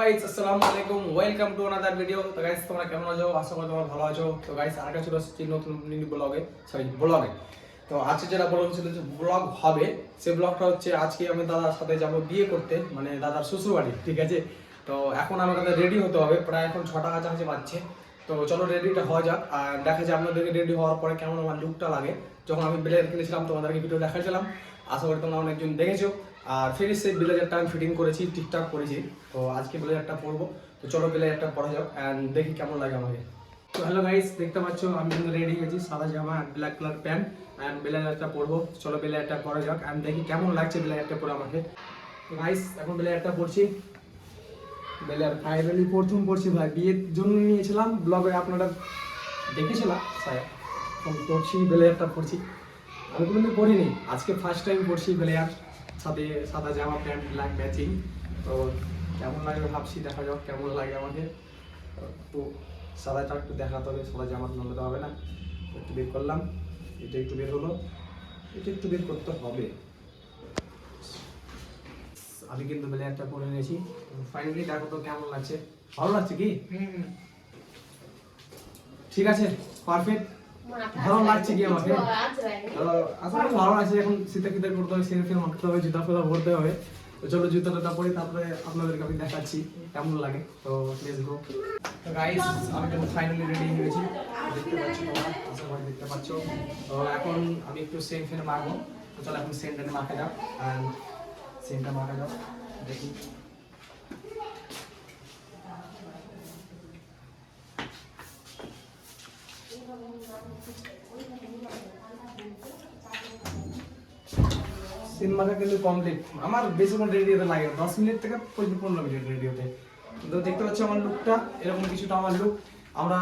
Guys আসসালামু আলাইকুম, welcome to another video. তো গাইস তোমরা কেমন আছো? আশা করি তোমরা ভালো আছো। তো গাইস আরেকটা ছোট নতুন ব্লগে তো আজকে যেটা বলা ছিল যে ব্লগ হবে, সেই ব্লগটা হচ্ছে আজকে আমি দাদার সাথে যাব বিয়ে করতে, মানে দাদার শ্বশুর বাড়ি। ঠিক আছে, তো এখন আমাদের রেডি হতে হবে, প্রায় এখন 6টা কাছাকাছি বাজছে। তো চলো রেডিটা হওয়া যাক আর দেখা যায় আপনাদেরকে রেডি হওয়ার পরে কেমন আমার লুকটা লাগে। যখন আমি ব্লেজার কিনেছিলাম তোমাদেরকে ভিডিও দেখাচ্ছিলাম, আশা করি তোমরা অনেকজন দেখেছো। আর ফির সেই ব্লেজারটা আমি ফিটিং করেছি, ঠিকঠাক করেছি। তো আজকে ব্লেজারটা পরবো, তো চলো ব্লেজারটা পরা যাক অ্যান্ড দেখি কেমন লাগে আমাকে। তো হ্যালো গাইস, দেখতে পাচ্ছ আমি কিন্তু রেডি হয়েছি, সাদা জামা আর ব্ল্যাক কালার প্যান্ট অ্যান্ড ব্লেজারটা পরবো। চলো ব্লেজারটা পরা যাক অ্যান্ড দেখি কেমন লাগছে ব্লেজারটা পরে আমাকে। তো গাইস এখন ব্লেজারটা পরছি, ব্লেজার ফাইনালি প্রথম পরছি ভাই, বিয়ের জন্য নিয়েছিলাম, ব্লগে আপনারা দেখেছিলাম স্যার। এখন পরছি ব্লেজারটা পরছি, আমি কিন্তু পরিনি, আজকে ফার্স্ট টাইম পরছি ব্লেজার, সাথে সাদা জামা প্যান্ট ব্ল্যাক ম্যাচিং। তো কেমন লাগবে ভাবছি, দেখা যাক কেমন লাগে আমাকে। তো সাদাটা একটু দেখাতে হবে, সাদা জামা নাহলে তো হবে না। একটু বের করলাম, এটা একটু বের হলো, এটা একটু বের করতে হবে। আমি কিন্তু ব্লেজারটা পরে নিয়েছি, ফাইনালি দেখো তো কেমন লাগছে। ভালো লাগছে কি? ঠিক আছে, পারফেক্ট। ভালো লাগছে কি আমাকে? আসলে ভালো লাগছে। এখন শীতে শীতে করতে হবে, সেরে ফের মাখতে হবে, জুতা ফেলা ভরতে হবে। তো চলো জুতাটা পরে তারপরে আপনাদেরকে আমি দেখাচ্ছি কেমন লাগে। তো লেটস গো। তো গাইস আমি কিন্তু ফাইনালি রেডি হয়ে গেছি, দেখতে পাচ্ছ তোমরা, আশা করি দেখতে পাচ্ছ। তো এখন আমি একটু সেন্ট ফেন্ট মাখবো। তো চলো এখন সেন্টটা মাখা যাক অ্যান্ড সেন্টটা মাখা যাক, দেখি। সিনেমাটা কিন্তু কমপ্লিট, আমার বেশিক্ষণ রেডি হতে লাগে 10 মিনিট থেকে 15 মিনিট রেডি হতে। তো দেখতে পাচ্ছ আমার লুকটা, এরকম কিছুটা আমার লুক। আমরা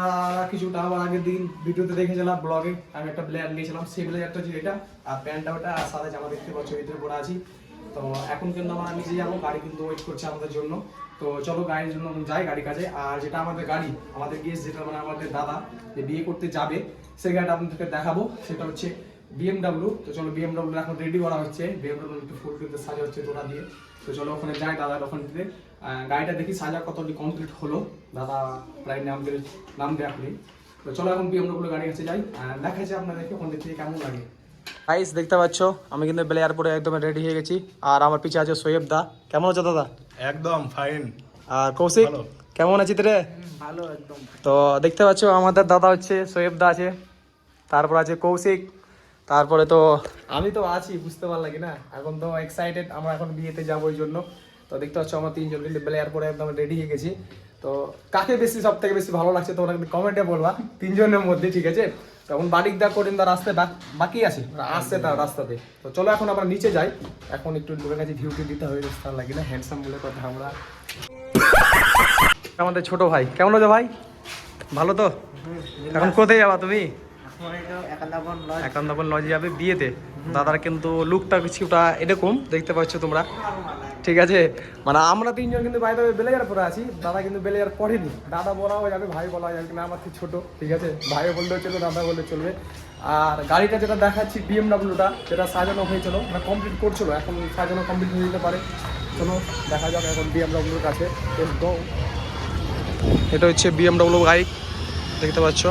কিছুটা আমার আগের দিন ভিডিওতে দেখেছিলাম, ব্লগে আমি একটা ব্লেজার নিয়েছিলাম, সেই ব্লেজারটা হচ্ছে এটা, আর প্যান্টটা ওটা, আর সাদা জামা দেখতে পাচ্ছ ভিতরে পরে আছি। তো এখন কিন্তু আমরা নিচে যাবো, গাড়ি কিন্তু ওয়েট করছে আমাদের জন্য। তো চলো গাড়ির জন্য যাই গাড়ি কাছে। আর যেটা আমাদের গাড়ি, আমাদের গেস্ট যেটা, মানে আমাদের দাদা যে বিয়ে করতে যাবে, সেই গাড়িটা আপনাদেরকে দেখাবো, সেটা হচ্ছে BMW। তো চলো BMW এখন রেডি করা হচ্ছে, BMW একটু ফুল টুলতে সাজা হচ্ছে তোরা দিয়ে। তো চলো ওখানে যাই দাদার ওখান থেকে, গাড়িটা দেখি সাজা কতটি কমপ্লিট হলো। দাদা প্রায় নাম দেওয়া করি। তো চলো এখন BMW গাড়ি কাছে যাই, দেখা যাচ্ছে আপনাদেরকে ওখান থেকে কেমন লাগে। গাইস দেখতে পাচ্ছ আমি কিন্তু ব্লেজার পরে একদম রেডি হয়ে গেছি, আর আমার পিছে আছে সোয়েব দা। কেমন আছো দাদা? একদম ফাইন। আর কৌশিক কেমন আছিস রে? ভালো একদম। তো দেখতে পাচ্ছ আমাদের দাদা হচ্ছে সোয়েব দা আছে, তারপর আছে কৌশিক, তারপরে তো আমি তো আছি, বুঝতে পারলাম কি না, এখন তো এক্সাইটেড, আমরা এখন বিয়েতে যাবো ওই জন্য। তো দেখতে পাচ্ছ আমরা তিনজন কিন্তু ব্লেজার পরে একদম রেডি হয়ে গেছি। তো কাকে বেশি সব থেকে বেশি ভালো লাগছে তোমরা কিন্তু কমেন্টে বলবা, তিনজনের মধ্যে, ঠিক আছে? তখন বাড়ির দা করিম দা রাস্তায় বাকি আছে, আসছে তার রাস্তাতে। তো চলো এখন আমরা নিচে যাই, এখন একটু লোকের কাছে ভিউটি দিতে হবে, বুঝতে লাগে না, হ্যান্ডসাম বলে কথা আমরা। আমাদের ছোট ভাই কেমন আছো ভাই? ভালো তো? এখন কোথায় যাবা তুমি? একান্দাবন লজে যাবে বিয়েতে। দাদার কিন্তু লুকটা কিছুটা এরকম দেখতে পাচ্ছ তোমরা, ঠিক আছে? মানে আমরা তিনজন কিন্তু বাইরে ব্লেজার পরে আছি, দাদা কিন্তু ব্লেজার পরেনি। দাদা বলা হয়ে যাবে, ভাই বলা হয়ে যাবে, না আমার থেকে ছোট, ঠিক আছে? ভাইও বললেও চলবে, দাদা বললে চলবে। আর গাড়িটা যেটা দেখাচ্ছি BMWটা, যেটা সাজানো হয়েছিল, মানে কমপ্লিট করছিল, এখন সাজানো কমপ্লিট হয়ে যেতে পারে। চলো দেখা যাক এখন BMWর কাছে। এটা হচ্ছে BMW বাইক, দেখতে পাচ্ছ।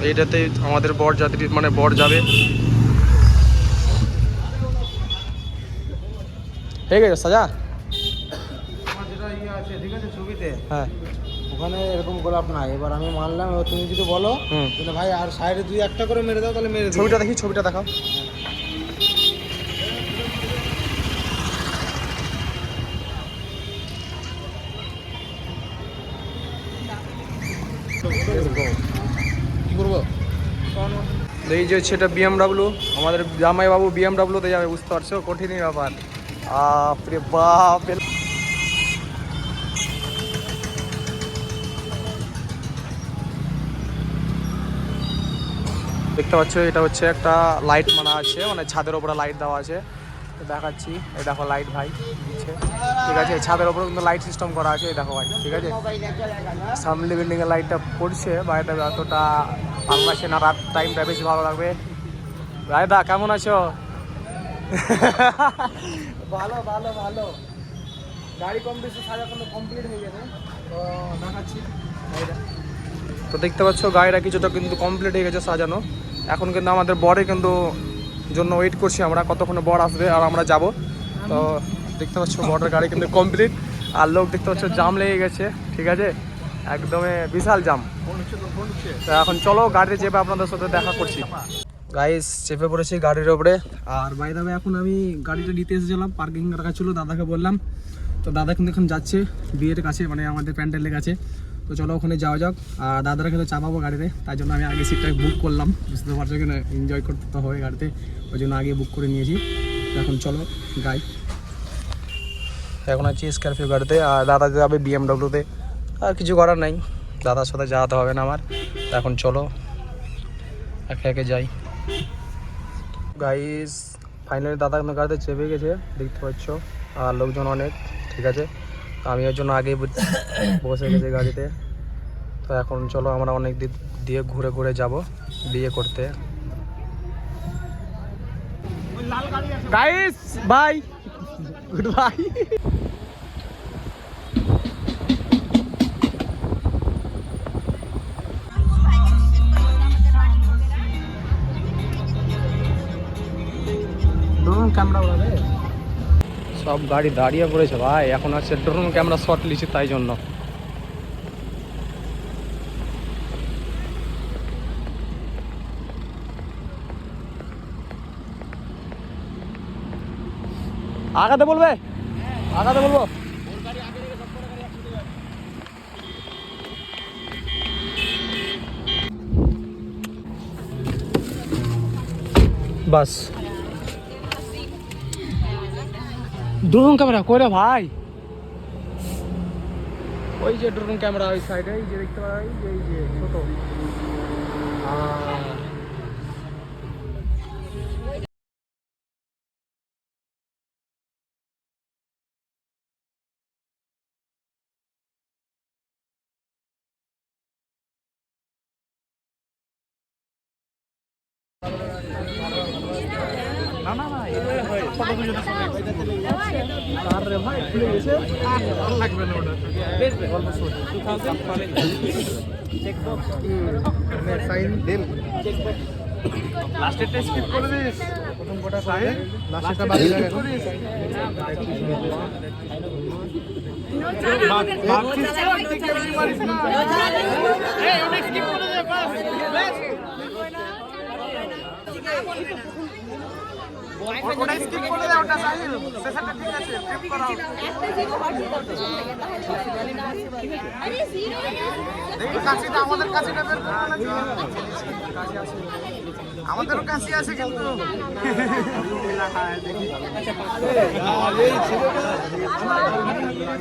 এইটাতে আমাদের বর যাত্রী, মানে বর যাবে। হয়ে গেছে সাজা? যেটা ইয়ে আছে ঠিক আছে ছবিতে, হ্যাঁ ওখানে এরকম গোলাপ নাই। এবার আমি মানলাম, এবার তুমি যদি বলো তাহলে ভাই আর সাইডে দুই একটা করে মেরে দাও, তাহলে মেরে দিই। ছবিটা দেখি, ছবিটা দেখাও। কি করবো? এই যে হচ্ছে এটা BMW, আমাদের জামাইবাবু BMW-তে যাবে, বুঝতে পারছো? কঠিনই ব্যাপার, বাপরে বাপ। দেখতে পাচ্ছ এটা হচ্ছে একটা লাইট মানা আছে, মানে ছাদের ওপরে লাইট দেওয়া আছে, দেখাচ্ছি। এই দেখো লাইট ভাই দিচ্ছে, ঠিক আছে? ছাদের ওপরে কিন্তু লাইট সিস্টেম করা আছে, এই দেখো ভাই, ঠিক আছে? সামনে বিল্ডিং এর লাইটটা পড়ছে, বাইরেটা এতটা ভালো লাগছে না, রাত টাইমটা বেশি ভালো লাগবে। রায়দা কেমন আছো? ভালো ভালো ভালো। গাড়ি কম বেশি সাজা কোনো কমপ্লিট হয়ে গেছে, তো দেখাচ্ছি গাড়িটা। তো দেখতে পাচ্ছ গাড়িটা কিছুটা কিন্তু কমপ্লিট হয়ে গেছে সাজানো। এখন কিন্তু আমাদের বরে কিন্তু জন্য ওয়েট করছি আমরা, কতক্ষণে বর আসবে আর আমরা যাব। তো দেখতে পাচ্ছ বরের গাড়ি কিন্তু কমপ্লিট, আর লোক দেখতে পাচ্ছ জাম লেগে গেছে, ঠিক আছে, একদমই বিশাল জাম। তো এখন চলো গাড়িতে চেপে আপনাদের সাথে দেখা করছি। গাইস চেপে পড়েছি গাড়ির ওপরে, আর বাই দ্য ওয়ে এখন আমি গাড়িটা নিতে এসেছিলাম, পার্কিং রাখা ছিল, দাদাকে বললাম। তো দাদা কিন্তু এখন যাচ্ছে বিয়ের কাছে, মানে আমাদের প্যান্ডেলের কাছে। তো চলো ওখানে যাওয়া যাক, আর দাদারা কিন্তু চাপাবো গাড়িতে, তাই জন্য আমি আগে সিটটা বুক করলাম, বুঝতে পারছো কিনা, এনজয় করতে তো হবে গাড়িতে, ওই জন্য আগে বুক করে নিয়েছি। তো এখন চলো গাই, এখন আছি স্করপিও গাড়িতে, আর দাদা যাবে বিএমডব্লিউতে। আর কিছু করার নাই, দাদার সাথে যাওয়াতে হবে না আমার। তো এখন চলো একে একে যাই। গাইস ফাইনালি দাদা কিন্তু গাড়িতে চেপে গেছে, দেখতে পাচ্ছ, আর লোকজন অনেক, ঠিক আছে। আমি ওর জন্য আগেই বসে গেছি গাড়িতে। তো এখন চলো আমরা অনেক দিক দিয়ে ঘুরে ঘুরে যাব বিয়ে করতে। Guys bye, good bye. Drone camera উড়াবে, সব গাড়ি দাঁড়িয়ে পড়েছে ভাই, এখন আছে ড্রোন ক্যামেরা শট লিছি, তাই জন্য। আগাতে বলবে, আগাতে বলবো। বাস ড্রোন ক্যামেরা কইরে ভাই, ওই যে ড্রোন ক্যামেরা ওই সাইডে, এই যে দেখতে পাই, এই যে ছোট। না না না, ফটো দুজনের সঙ্গে আর রে ভাই খুলে গেছে, আর থাকবে না ওটা, অলমোস্ট 2000 পালে চেক বক্স সাইন দেন, চেক বক্স লাস্টেরটা স্কিপ করে দিস, প্রথম কোটা সাইন লাস্টেরটা বাদ দিয়ে রাখ। এই ওটা স্কিপ করে দে বাস, ওটা স্কিপ করে দাও, ওটা সাইন সেশনটা ঠিক আছে, ট্রিপ করাও। আরে জিরো দেখি কাছিটা, আমাদের কাছিটা বের করো না, কাছি আছে, আমাদেরও কাছি আছে কিন্তু।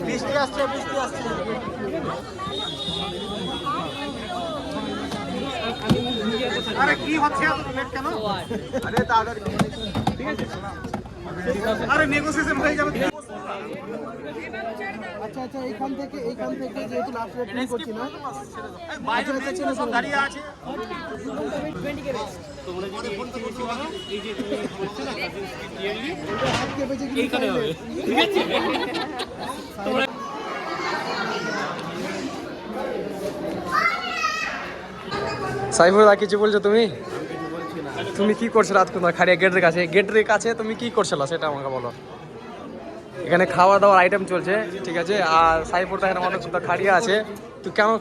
বৃষ্টি আসছে, বৃষ্টি আসছে। আরে কি হচ্ছে এত লেট কেন? আরে দাদা ঠিক আছে, আরে নেগোসিয়েশন হয়ে যাবে। আচ্ছা আচ্ছা, এইখান থেকে যেহেতু লাস্ট রেট করছি না, আচ্ছা আচ্ছা ছেলে সব দাঁড়িয়ে আছে, তোমরা যদি ফোন করতে পারো, এই যে তুমি হচ্ছে না ক্লিয়ারলি হাত কেটে যে এইখানে হবে, ঠিক আছে। সাইফুল্লাহ কিছু বলছো তুমি? তুমি কি করছো রাত কোথায় খাড়িয়া গেটের কাছে? গেটের কাছে তুমি কি করছিল সেটা আমাকে বলো। এখানে খাওয়া দাওয়ার আইটেম চলছে, ঠিক আছে, আর সাইফুল্লাহ এখানে অনেক কোথাও খাড়িয়া আছে।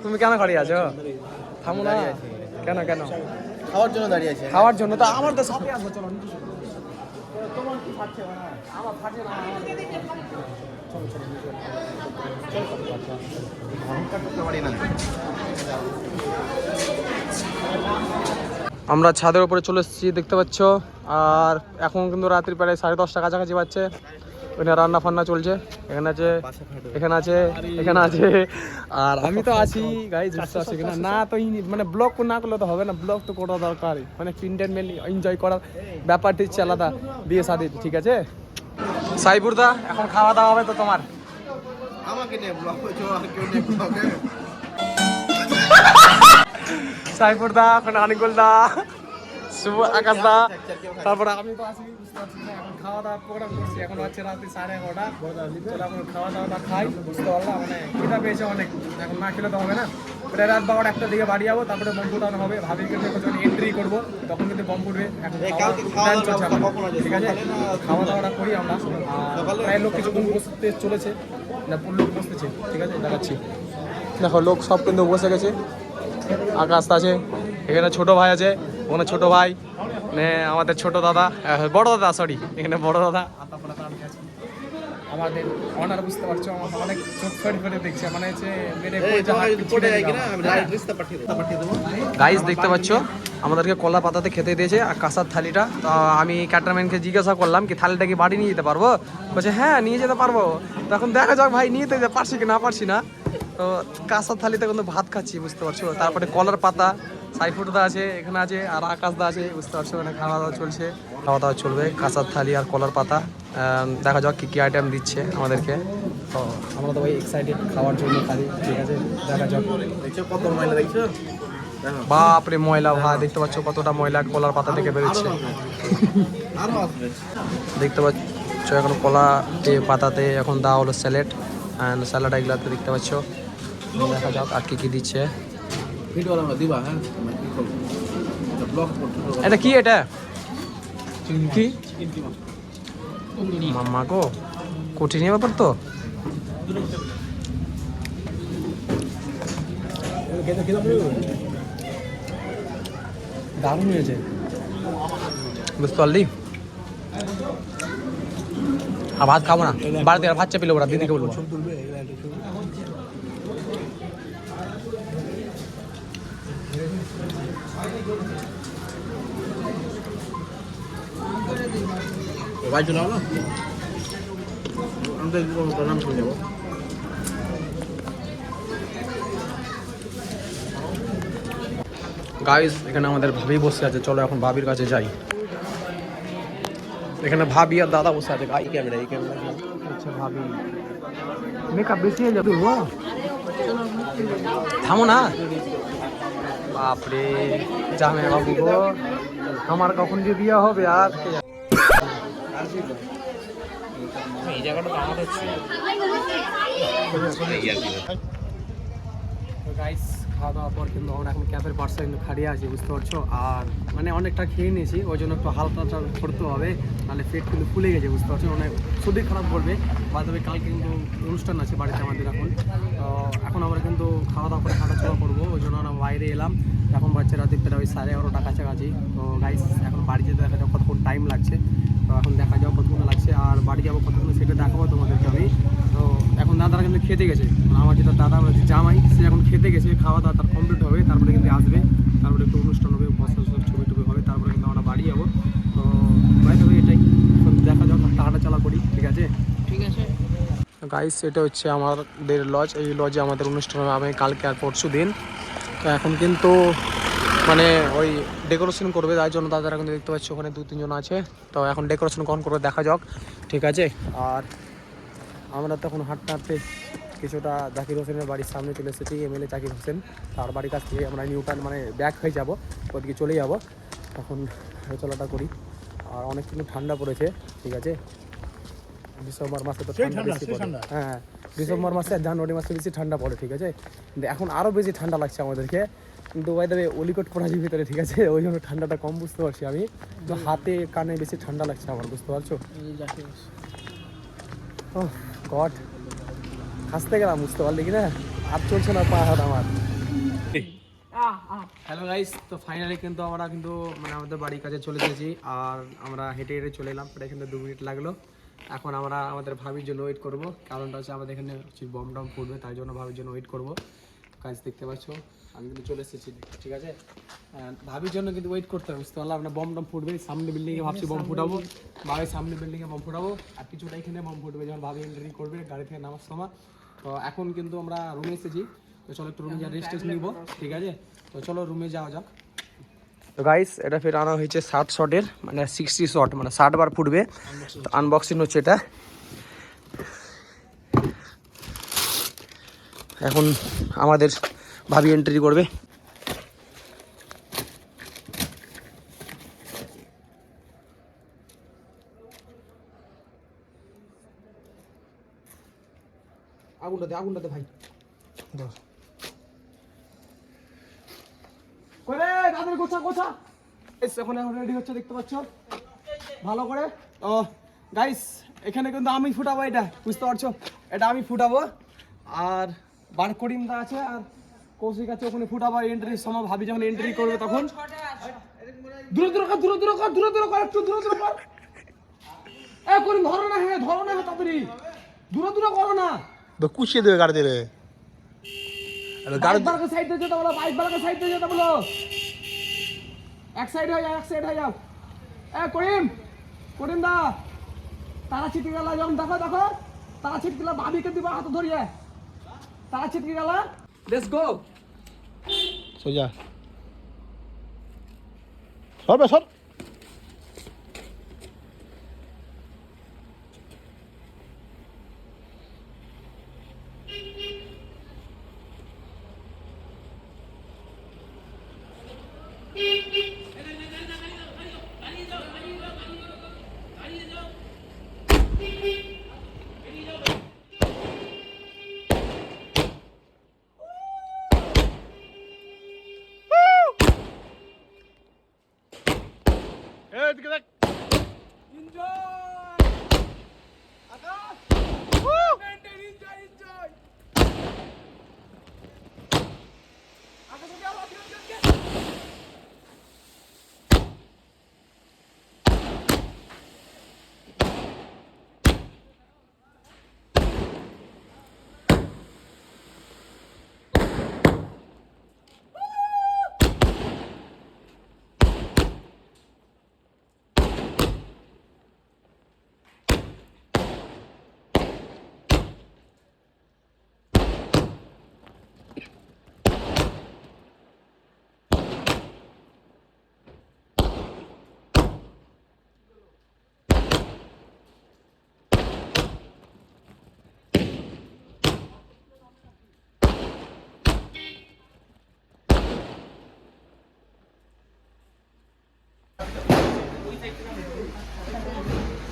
তুমি কেন খাড়িয়ে আছো? থামো না, কেন কেন? খাওয়ার জন্য দাঁড়িয়ে আছে। খাওয়ার জন্য? তো আমার তো সাথে আসবো, চলো। তোমার কি ফাটছে না? আমার ফাটছে না, চলো চলো আমরা ছাদের উপরে চলে এসেছি, দেখতে পাচ্ছ। আর এখন কিন্তু রাত্রি প্রায় 10:30 কাছাকাছি বাজছে। ওখানে রান্না ফান্না চলছে, এখানে আছে, এখানে আছে, এখানে আছে, আর আমি তো আছি। গাইজ বুঝতে পারছি কিনা না, তো মানে ব্লগ না করলে তো হবে না, ব্লগ তো করা দরকার, মানে এন্টারটেনমেন্ট এনজয় করার ব্যাপারটি হচ্ছে আলাদা বিয়ে শাদী, ঠিক আছে। সাইফুরদা এখন খাওয়া দাওয়া হবে তো তোমার? আমাকে নিয়ে ব্লগ করছো, আর কেউ নেই ব্লগে। সাইফুরদা এখন আনিকুলদা শুভ আকাশ দা, তারপরে আমি তো আছি, বুঝতে পারছি না, এখন খাওয়া দাওয়ার প্রোগ্রাম করছি। এখন হচ্ছে রাত্রি 11:30। চলো এখন খাওয়া দাওয়াটা খাই, বুঝতে পারলাম, মানে খিদা পেয়েছে অনেক, এখন না খেলে তো হবে না। প্রায় রাত 12-1টার দিকে বাড়ি যাবো, তারপরে বম ফুটানো হবে। ভাবি কিন্তু যখন এন্ট্রি করবো তখন কিন্তু বম ফুটবে। এখন প্ল্যান চলছে আমার, ঠিক আছে? খাওয়া দাওয়াটা করি আমরা। প্রায় লোক কিছুক্ষণ বসতে চলেছে, না লোক বসতেছে, ঠিক আছে, দেখাচ্ছি। দেখো লোক সব কিন্তু বসে গেছে। আকাশ আছে, এখানে ছোট ভাই আছে, ওখানে ছোট ভাই, মানে আমাদের ছোট দাদা, বড় দাদা, সরি, এখানে বড় দাদা। আমাদের অনার, বুঝতে পারছো, আমার অনেক চোখ ফেটে ফেটে দেখছে, মানে হচ্ছে গাইস দেখতে পাচ্ছ আমাদেরকে কলা পাতাতে খেতে দিয়েছে আর কাঁসার থালিটা। তো আমি ক্যাটারম্যানকে জিজ্ঞাসা করলাম কি থালিটা কি বাড়ি নিয়ে যেতে পারবো? বলছে হ্যাঁ নিয়ে যেতে পারবো। তখন দেখা যাক ভাই নিয়ে যেতে পারছি কি না পারছি না। তো কাঁসার থালিতে কিন্তু ভাত খাচ্ছি, বুঝতে পারছো। তারপরে কলার পাতা, সাইফুটদা আছে এখানে আছে, আর আকাশদা আছে, বুঝতে পারছো, মানে খাওয়া দাওয়া চলছে। খাওয়া দাওয়া চলবে, কাঁসার থালি আর কলার পাতা। দেখা যাক কী কী আইটেম দিচ্ছে আমাদেরকে। তো আমরা তো ভাই এক্সাইটেড খাওয়ার জন্য খালি, ঠিক আছে, দেখা যাক। কত ময়লা দেখছো? বাপরে ময়লা ভাই, দেখতে পাচ্ছ কতটা ময়লা কলার পাতা থেকে বেরোচ্ছে। দেখতে পাচ্ছ এখন কলাতে পাতাতে এখন দেওয়া হলো স্যালাড, অ্যান্ড স্যালাড এগুলাতে দেখতে পাচ্ছ। দেখা যাক আর কি কি দিচ্ছে। এটা কি, এটা কি মাম্মা গো, কঠিন ব্যাপার তো। দারুণ হয়েছে, বুঝতে পারলি। আর ভাত খাবো না, বাড়িতে ভাত চাপিলে ওরা দিদিকে বলবো। গাইস এখানে আমাদের ভাবি বসে আছে, চলো এখন ভাবির কাছে যাই। এখানে ভাবি আর দাদা বসে আছে। গাই ক্যামেরা, এই ক্যামেরা, আচ্ছা ভাবি মেকআপ বেশি হয়ে যাবে, থামো না। বাপরে জামে বাবু গো, আমার কখন যে বিয়ে হবে আর এই জায়গাটা তো আমার হচ্ছে। গাইস খাওয়া দাওয়ার পর কিন্তু আমরা এখন ক্যাফের পার্সে কিন্তু খাড়িয়ে আছি, বুঝতে পারছো। আর মানে অনেকটা খেয়ে নিয়েছি, ওই জন্য একটু হালকা করতে হবে, নাহলে পেট কিন্তু ফুলে গেছে, বুঝতে পারছো, অনেক শরীর খারাপ করবে। বাদবে কালকে কিন্তু অনুষ্ঠান আছে বাড়িতে আমাদের এখন। তো এখন আমরা কিন্তু খাওয়া দাওয়া করে হাঁটাচলা করবো, ওই জন্য আমরা বাইরে এলাম। এখন বাচ্চা রাতে প্রায় ওই 11:30 কাছাকাছি। তো গাইস এখন বাড়ি যেতে দেখা যাক কতক্ষণ টাইম লাগছে। তো এখন দেখা যাও কতক্ষণ লাগছে, আর বাড়ি যাবো কতক্ষণ সেটা দেখাবো তোমাদেরকে আমি। তো এখন দাদারা কিন্তু খেতে গেছে, আমার যেটা দাদা জামাই, সে এখন খেতে গেছে। খাওয়া দাওয়া তার কমপ্লিট হবে, তারপরে কিন্তু আসবে, তারপরে একটু অনুষ্ঠান হবে, বসা ছবি টবি হবে, তারপরে কিন্তু আমরা বাড়ি যাবো। তো বাড়ি হবে এটাই, দেখা যাক হাঁটাচলা করি, ঠিক আছে। ঠিক আছে গাইস, এটা হচ্ছে আমাদের লজ। এই লজে আমাদের অনুষ্ঠান হবে আমি কালকে আর পরশু দিন। তো এখন কিন্তু মানে ওই ডেকোরেশন করবে, তাই জন্য দাদারা কিন্তু দেখতে পাচ্ছি ওখানে 2-3 জন আছে। তো এখন ডেকোরেশন কখন করবে দেখা যাক, ঠিক আছে। আর আমরা তখন হাঁটতে হাঁটতে কিছুটা জাকির হোসেনের বাড়ির সামনে চলে এসেছি, এমএলএ জাকির হোসেন। তার বাড়ির কাছ থেকে আমরা নিউটাউন মানে ব্যাক হয়ে যাব, ওদিকে চলে যাব। তখন চলাটা করি। আর অনেক কিন্তু ঠান্ডা পড়েছে, ঠিক আছে। ডিসেম্বর মাসে তো ঠান্ডা বেশি পড়ে, হ্যাঁ ডিসেম্বর মাসে আর জানুয়ারি মাসে বেশি ঠান্ডা পড়ে, ঠিক আছে। কিন্তু এখন আরও বেশি ঠান্ডা লাগছে আমাদেরকে, কিন্তু ওই দেবে অলিকট পড়াছি ভিতরে, ঠিক আছে, ওই জন্য ঠান্ডাটা কম বুঝতে পারছি আমি। তো হাতে কানে বেশি ঠান্ডা লাগছে আমার, বুঝতে পারছো। ও গড, হাসতে গেলাম, বুঝতে পারলি কি না, আর চলছে না পা হাত আমার। হ্যালো গাইস, তো ফাইনালি কিন্তু আমরা কিন্তু মানে আমাদের বাড়ির কাছে চলে এসেছি। আর আমরা হেঁটে হেঁটে চলে এলাম, প্রায় কিন্তু 2 মিনিট লাগলো। এখন আমরা আমাদের ভাবির জন্য ওয়েট করবো, কারণটা হচ্ছে আমাদের এখানে বম টম ফুটবে, তাই জন্য ভাবির জন্য ওয়েট করবো। গাইস দেখতে পাচ্ছ আমি কিন্তু চলে এসেছি, ঠিক আছে। ভাবির জন্য কিন্তু ওয়েট করতে হবে, বুঝতে পারলাম। আমরা বম টম ফুটবে সামনে বিল্ডিংয়ে, ভাবছি বম ফুটাবো, ভাবি সামনে বিল্ডিংয়ে বম ফুটাবো, আর কিছুটা এখানে বম ফুটবে যখন ভাবি এন্ট্রি করবে গাড়ি থেকে নামার সময়। তো এখন কিন্তু আমরা রুমে এসেছি, তো চলো একটু রুমে যা রেস্ট নিব, ঠিক আছে। তো চলো রুমে যাওয়া যাক। তো গাইস এটা ফের আনা হয়েছে 60 শটের, মানে 60 শট, মানে 60 বার ফুটবে। তো আনবক্সিং হচ্ছে এটা। এখন আমাদের ভাবি এন্ট্রি করবে। আগুনটা দে ভাই করে দাদের গোছা গোছা এখন রেডি হচ্ছে দেখতে পাচ্ছ ভালো করে। ও গাইস এখানে কিন্তু আমি ফুটাবো, এটা বুঝতে পারছো, এটা আমি ফুটাবো। আর বার করিমদা আছে আর কৌশিক আছে, ওখানে ফুটাবো। এন্ট্রির সময় ভাবি যখন এন্ট্রি করবে তখন দূরে দূরে কর, দূরে দূরে কর, দূরে দূরে কর, একটু দূরে দূরে কর। এ করিম ধরো না, হ্যাঁ ধরো না, তাড়াতাড়ি দূরে দূরে করো না, তো কুচিয়ে দেবে গাড়ি দিয়ে গাড়ি বারকে সাইড দিয়ে যেতে বলো, বাইক বারকে সাইড দিয়ে যেতে বলো। এক সাইড হয়ে যাও, এক সাইড হয়ে যাও। এ করিম, করিম দা তারা ছিটকে গেল যখন, দেখো দেখো তারা ছিটকে গেল, ভাবিকে দিবা হাত ধরিয়ে, তারা ছিটকে গেল। লেটস গো সোজা সর বে সর।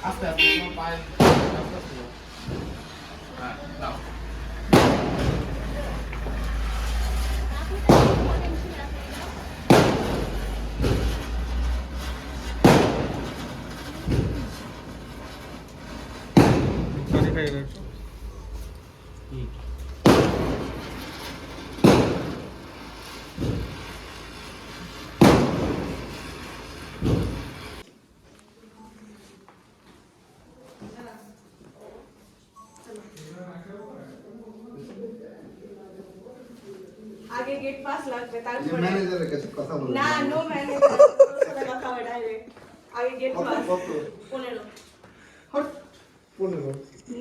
আস্তে আস্তে তোমার পায়ে আস্তে আস্তে হ্যাঁ দাও। আগে গেট পাস লাগবে, তারপরে ম্যানেজারের কাছে কথা বলুন। না নো ম্যানেজার সাথে কথা হবে ডাইরেক্ট। আগে গেট কত পাস কত 15 হট 15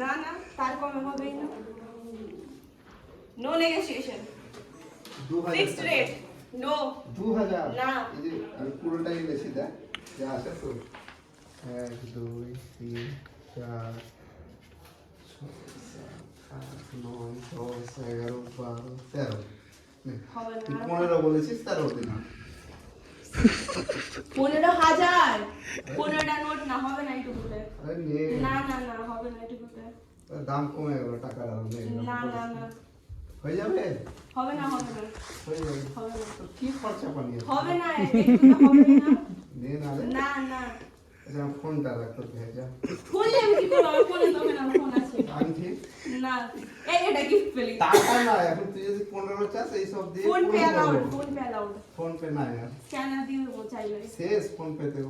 না না তার কমে হবেই না, no negotiation 2000 fixed rate no 2000 না। এই যে আমি পুরোটাই এনেছি দা যা আছে তো 1 2 3 4 5 6 7 8 9 10 11 12 13 হবে তুই না 15 বলেছিস 13 দিন 15,000 15টা নোট না হবে না এইটুকুতে, আরে নে না না না হবে না এইটুকুতে, দাম কমে গেল টাকার দাম নেই না না না হয়ে যাবে হবে না হবে না হয়ে যাবে হবে না তো কি খরচা পানি আছে হবে না এইটুকুতে হবে না নে না রে না না আচ্ছা ফোনটা রাখো ভেজা ফোন আমি কি করব, আমার ফোনে তো না ফোন আছে আনছি না। এই এটা গিফট পেলি, টাকা না এখন তুই যদি 15 চাস এই সব দিয়ে ফোন পে 15 অ্যালাউড, করবো। Phone pay allowed, phone pay নাই আর স্ক্যানার দিয়ে দেবো চাইলে। শেষ ফোন পে তেও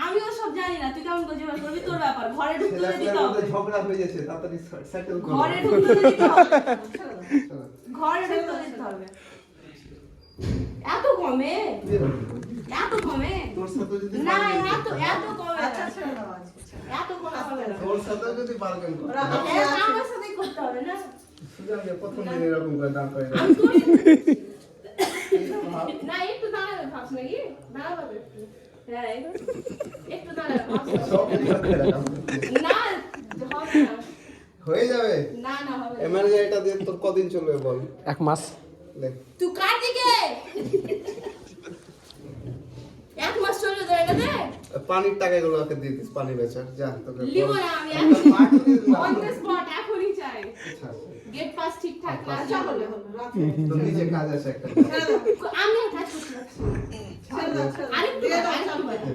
আমিও সব জানি না, তুই কেমন করে জোগাড় করবি তোর ব্যাপার, ঘরে ঢুকতে তো দিতে ছেলেগুলোর হবে, মধ্যে ঝগড়া হয়ে যাচ্ছে তাড়াতাড়ি সেটেল করো ঘরে ঢুকতে তো দিতে হবে, চলো। ঘরে ঢুকতে দিতে হবে। এত কমে, এত কমে তোর সাথে যদি না, bargain এত করতে এত হয়, কমে আচ্ছা ছেড়ে দাও আজকে এত কমে হবে না, তোর সাথে যদি বার্গেন করতে ওরা হয়, হাতে আছে। আমার সাথেই করতে হবে না। সুযোগ দিয়ে প্রথম দিন এরকম করে দাম করে আমি তোর ভাব না একটু দাঁড়াবে ভাবছ নাকি, দাঁড়াবে একটু, হ্যাঁ একটু দাঁড়াবে ভাবছ সব কিছু করে রাখা না, হবে না, হয়ে যাবে না না হবে না। এমআরজি এটা দিয়ে তোর কদিন চলবে বল 1 মাস লে তুই কার দিকে 1 মাস চলে যায় এটা দে, পানির টাকাগুলো ওকে দিয়ে দিস পানি বেচার যা তোকে লিবো না আমি পানি দিয়ে দিলাম। অন দ্য স্পট এখনই চাই, আচ্ছা, আচ্ছা। গেট পাস ঠিকঠাক না আচ্ছা, হলে তো নিচে কাজ আছে একটা। আমি আর কাজ করতে পারছি না।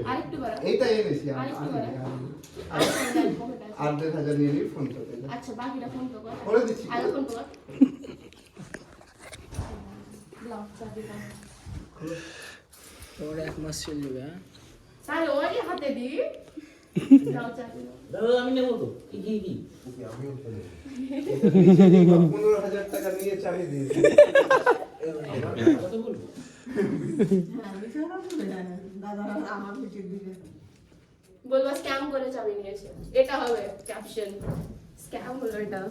আরেকটু বাড়া। এইটা এনেছি আমি, আরেকটু আনি, বাড়া। আনি। আরেকটু বাড়া, পকেটে আছে। 8,500 নিয়ে নিই, ফোন করতে যা। আচ্ছা বাকিটা ফোন তো কর। করে দিচ্ছি। আগে ফোন কর। লাও, চাবি দাও। ওর 1 মাস চলে যাবে। হ্যাঁ তাহলে ওই হাতে দি। দাও চাবি দাও। দাদা আমি নেবো তো কি কি কি ওকে, আমিও তো নেব। 15,000 টাকা নিয়ে চাবি দিয়েছি। কথা বলবো বলবো স্ক্যাম করে চাবি নিয়েছে। এটা হবে ক্যাপশন। স্ক্যাম হলো এটা।